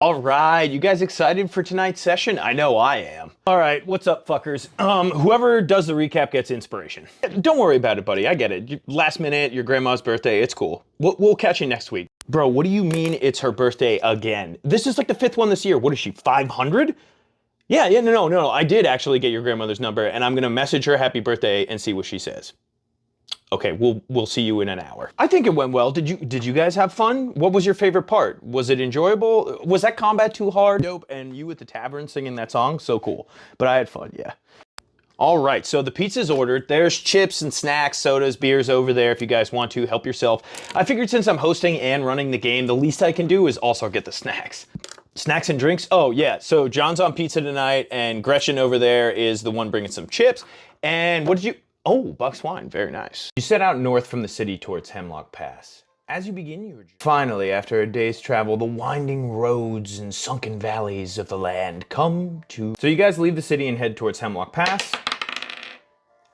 All right, you guys excited for tonight's session? I know I am. All right, what's up, fuckers? Whoever does the recap gets inspiration. Don't worry about it, buddy. I get it. Last minute, your grandma's birthday. It's cool. We'll catch you next week. Bro, what do you mean it's her birthday again? This is like the 5th one this year. What is she, 500? Yeah, no. I did actually get your grandmother's number, and I'm gonna message her happy birthday and see what she says. Okay, we'll see you in an hour. I think it went well. Did you guys have fun? What was your favorite part? Was it enjoyable? Was that combat too hard? Dope. And you at the tavern singing that song? So cool. But I had fun, yeah. All right, so the pizza's ordered. There's chips and snacks, sodas, beers over there if you guys want to help yourself. I figured since I'm hosting and running the game, the least I can do is also get the snacks. Snacks and drinks? Oh yeah, so John's on pizza tonight and Gretchen over there is the one bringing some chips. And what did you... Oh, Buck's Wine, very nice. You set out north from the city towards Hemlock Pass. As you begin your journey, finally, after a day's travel, the winding roads and sunken valleys of the land come to... So you guys leave the city and head towards Hemlock Pass.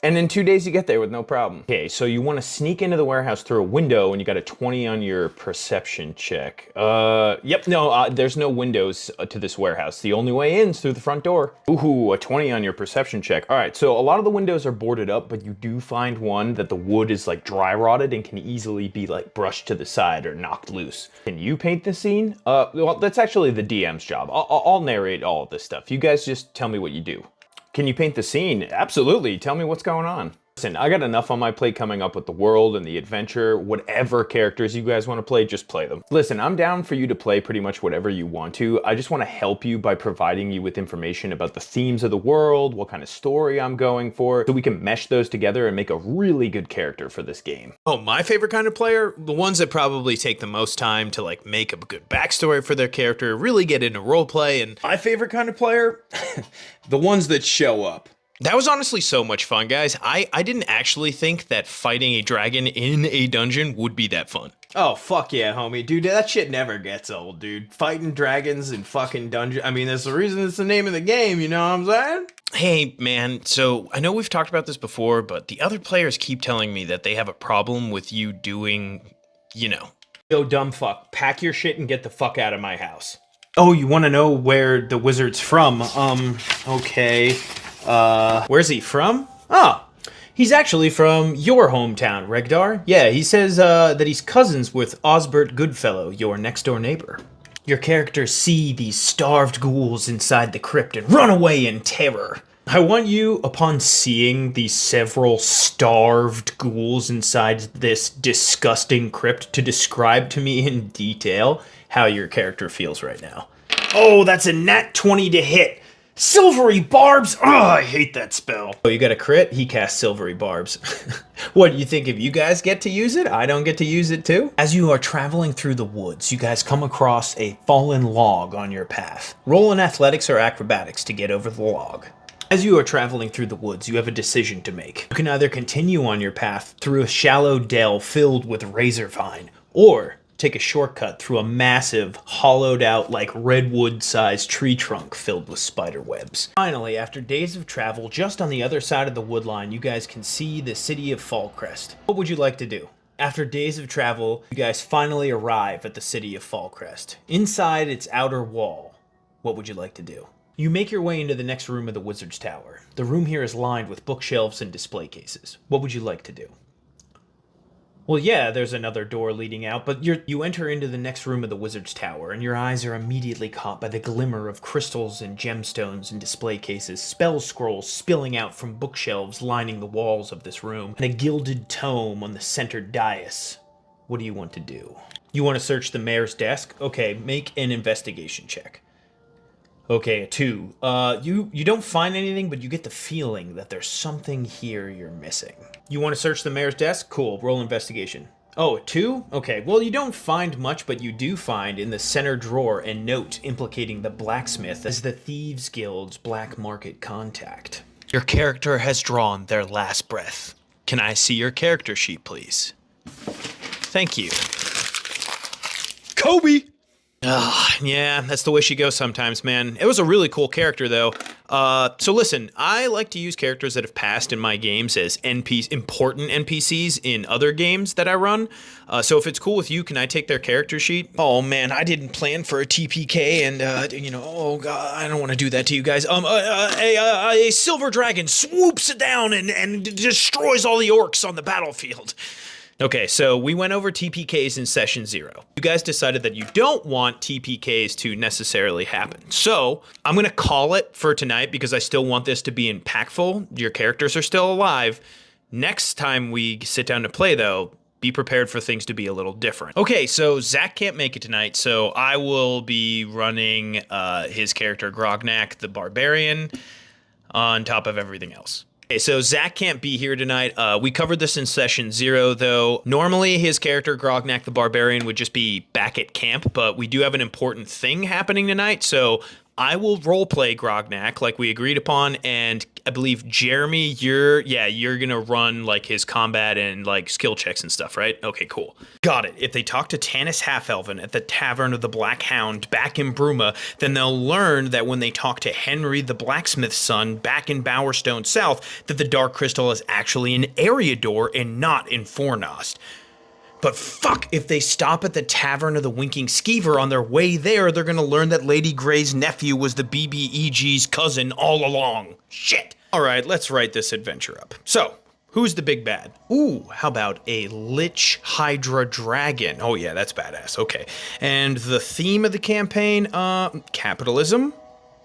And in 2 days you get there with no problem. Okay, so you want to sneak into the warehouse through a window and you got a 20 on your perception check. There's no windows to this warehouse. The only way in is through the front door. Ooh, a 20 on your perception check. All right, so a lot of the windows are boarded up, but you do find one that the wood is like dry rotted and can easily be like brushed to the side or knocked loose. Can you paint the scene? Well, that's actually the DM's job. I'll narrate all of this stuff. You guys just tell me what you do. Can you paint the scene? Absolutely. Tell me what's going on. Listen, I got enough on my plate coming up with the world and the adventure. Whatever characters you guys want to play, just play them. Listen, I'm down for you to play pretty much whatever you want to. I just want to help you by providing you with information about the themes of the world, what kind of story I'm going for, so we can mesh those together and make a really good character for this game. Oh, my favorite kind of player? The ones that probably take the most time to like make a good backstory for their character, really get into roleplay, and my favorite kind of player? The ones that show up. That was honestly so much fun, guys. I didn't actually think that fighting a dragon in a dungeon would be that fun. Oh, fuck yeah, homie. Dude, that shit never gets old, dude. Fighting dragons in fucking dungeons. I mean, that's the reason it's the name of the game, you know what I'm saying? Hey, man, so I know we've talked about this before, but the other players keep telling me that they have a problem with you doing, you know. Yo, dumb fuck. Pack your shit and get the fuck out of my house. Oh, you want to know where the wizard's from? Okay. Where's he from? Oh, he's actually from your hometown, Regdar. Yeah, he says that he's cousins with Osbert Goodfellow, your next door neighbor. Your characters see these starved ghouls inside the crypt and run away in terror. I want you, upon seeing these several starved ghouls inside this disgusting crypt, to describe to me in detail how your character feels right now. Oh, that's a nat 20 to hit. Silvery Barbs! Oh, I hate that spell. Oh, you got a crit? He casts Silvery Barbs. What, do you think if you guys get to use it, I don't get to use it too? As you are traveling through the woods, you guys come across a fallen log on your path. Roll in athletics or acrobatics to get over the log. As you are traveling through the woods, you have a decision to make. You can either continue on your path through a shallow dell filled with razor vine, or take a shortcut through a massive, hollowed out, like redwood-sized tree trunk filled with spider webs. Finally, after days of travel, just on the other side of the woodline, you guys can see the city of Fallcrest. What would you like to do? After days of travel, you guys finally arrive at the city of Fallcrest. Inside its outer wall, what would you like to do? You make your way into the next room of the Wizard's Tower. The room here is lined with bookshelves and display cases. What would you like to do? Well, yeah, there's another door leading out, but you enter into the next room of the Wizard's Tower, and your eyes are immediately caught by the glimmer of crystals and gemstones and display cases, spell scrolls spilling out from bookshelves lining the walls of this room, and a gilded tome on the center dais. What do you want to do? You want to search the mayor's desk? Okay, make an investigation check. Okay, a 2. You don't find anything, but you get the feeling that there's something here you're missing. You want to search the mayor's desk? Cool, roll investigation. Oh, a 2? Okay, well you don't find much, but you do find in the center drawer a note implicating the blacksmith as the Thieves Guild's black market contact. Your character has drawn their last breath. Can I see your character sheet, please? Thank you. Kobe! Yeah, that's the way she goes sometimes, man. It was a really cool character, though. So listen, I like to use characters that have passed in my games as important NPCs in other games that I run. So if it's cool with you, can I take their character sheet? Oh man, I didn't plan for a TPK, and oh god, I don't want to do that to you guys. A silver dragon swoops down and destroys all the orcs on the battlefield. Okay, so we went over TPKs in session 0. You guys decided that you don't want TPKs to necessarily happen. So I'm going to call it for tonight because I still want this to be impactful. Your characters are still alive. Next time we sit down to play, though, be prepared for things to be a little different. Okay, so Zach can't make it tonight, so I will be running his character Grognak the Barbarian on top of everything else. Okay, so Zach can't be here tonight. We covered this in session 0, though. Normally, his character, Grognak the Barbarian, would just be back at camp, but we do have an important thing happening tonight, so I will roleplay Grognak like we agreed upon, and I believe, Jeremy, you're gonna run, like, his combat and, like, skill checks and stuff, right? Okay, cool. Got it. If they talk to Tanis Half-Elven at the Tavern of the Black Hound back in Bruma, then they'll learn that when they talk to Henry the Blacksmith's son back in Bowerstone South, that the Dark Crystal is actually in Eriador and not in Fornost. But fuck, if they stop at the Tavern of the Winking Skeever on their way there, they're gonna learn that Lady Grey's nephew was the BBEG's cousin all along. Shit. Alright, let's write this adventure up. So, who's the big bad? Ooh, how about a Lich Hydra Dragon? Oh yeah, that's badass, okay. And the theme of the campaign, capitalism?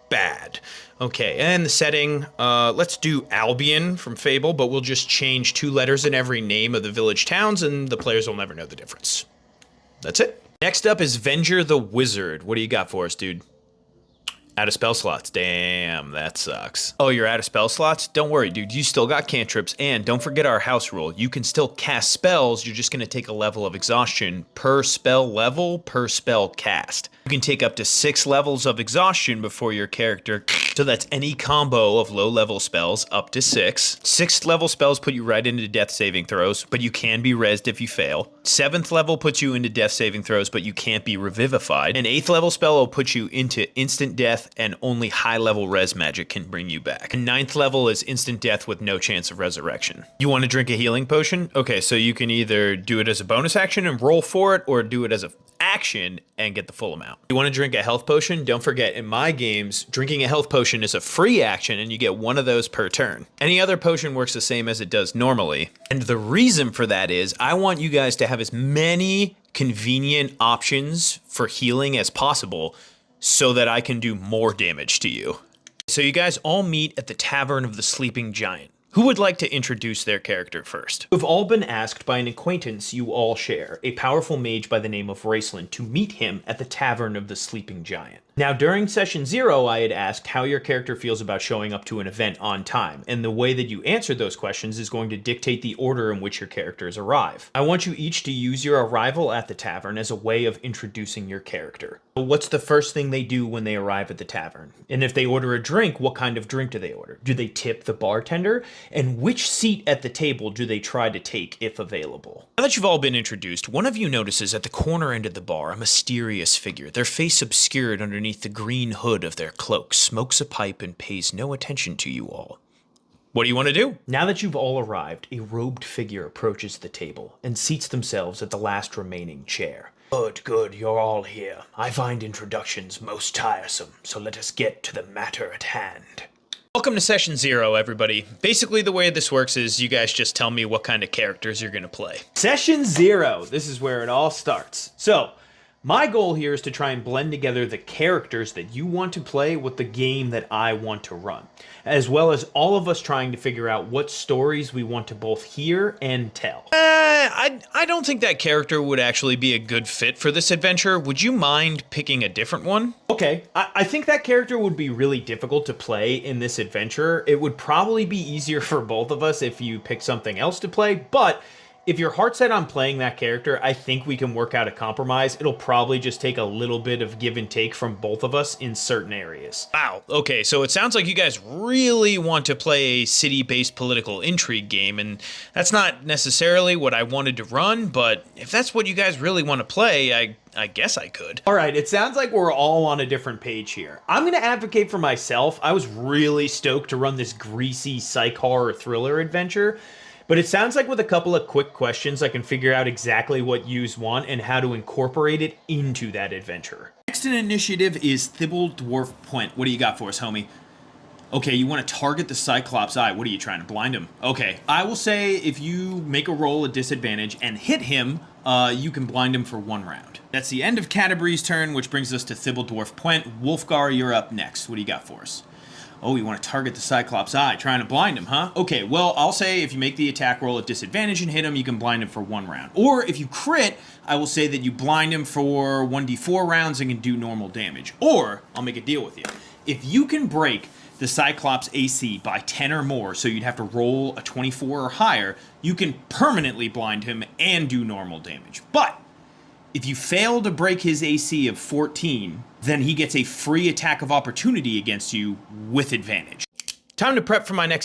Bad. Okay, and the setting, let's do Albion from Fable, but we'll just change 2 letters in every name of the village towns, and the players will never know the difference. That's it. Next up is Venger the Wizard. What do you got for us, dude? Out of spell slots. Damn, that sucks. Oh, you're out of spell slots? Don't worry, dude. You still got cantrips, and don't forget our house rule. You can still cast spells, you're just gonna take a level of exhaustion per spell level, per spell cast. You can take up to 6 levels of exhaustion before your character, so that's any combo of low-level spells up to 6. 6th level spells put you right into death saving throws, but you can be rezzed if you fail. 7th level puts you into death saving throws, but you can't be revivified. An 8th level spell will put you into instant death, and only high-level res magic can bring you back. And 9th level is instant death with no chance of resurrection. You want to drink a healing potion? Okay, so you can either do it as a bonus action and roll for it, or do it as a action and get the full amount. You want to drink a health potion? Don't forget, in my games, drinking a health potion is a free action and you get 1 of those per turn. Any other potion works the same as it does normally. And the reason for that is I want you guys to have as many convenient options for healing as possible so that I can do more damage to you. So you guys all meet at the Tavern of the Sleeping Giant. Who would like to introduce their character first? You've all been asked by an acquaintance you all share, a powerful mage by the name of Raceland, to meet him at the Tavern of the Sleeping Giant. Now, during session 0, I had asked how your character feels about showing up to an event on time, and the way that you answer those questions is going to dictate the order in which your characters arrive. I want you each to use your arrival at the tavern as a way of introducing your character. What's the first thing they do when they arrive at the tavern? And if they order a drink, what kind of drink do they order? Do they tip the bartender? And which seat at the table do they try to take if available? Now that you've all been introduced, one of you notices at the corner end of the bar a mysterious figure, their face obscured underneath the green hood of their cloak, smokes a pipe and pays no attention to you all. What do you want to do? Now that you've all arrived, a robed figure approaches the table and seats themselves at the last remaining chair. Good, you're all here. I find introductions most tiresome, so let us get to the matter at hand. Welcome to session 0, everybody. Basically, the way this works is you guys just tell me what kind of characters you're gonna play. Session 0, this is where it all starts. So, my goal here is to try and blend together the characters that you want to play with the game that I want to run, as well as all of us trying to figure out what stories we want to both hear and tell. I don't think that character would actually be a good fit for this adventure. Would you mind picking a different one? Okay, I think that character would be really difficult to play in this adventure. It would probably be easier for both of us if you pick something else to play, but if you're heart set on playing that character, I think we can work out a compromise. It'll probably just take a little bit of give and take from both of us in certain areas. Wow, okay, so it sounds like you guys really want to play a city-based political intrigue game, and that's not necessarily what I wanted to run, but if that's what you guys really want to play, I guess I could. All right, it sounds like we're all on a different page here. I'm going to advocate for myself. I was really stoked to run this greasy psych horror thriller adventure, but it sounds like with a couple of quick questions, I can figure out exactly what yous want and how to incorporate it into that adventure. Next in initiative is Thibault Dwarf Point. What do you got for us, homie? Okay, you want to target the Cyclops eye. What are you trying to blind him? Okay, I will say if you make a roll at disadvantage and hit him, you can blind him for 1 round. That's the end of Canterbury's turn, which brings us to Thibault Dwarf Point. Wolfgar, you're up next. What do you got for us? Oh, you want to target the Cyclops eye, trying to blind him, huh? Okay, well, I'll say if you make the attack roll at disadvantage and hit him, you can blind him for 1 round. Or if you crit, I will say that you blind him for 1d4 rounds and can do normal damage. Or, I'll make a deal with you. If you can break the Cyclops AC by 10 or more, so you'd have to roll a 24 or higher, you can permanently blind him and do normal damage. But if you fail to break his AC of 14, then he gets a free attack of opportunity against you with advantage. Time to prep for my next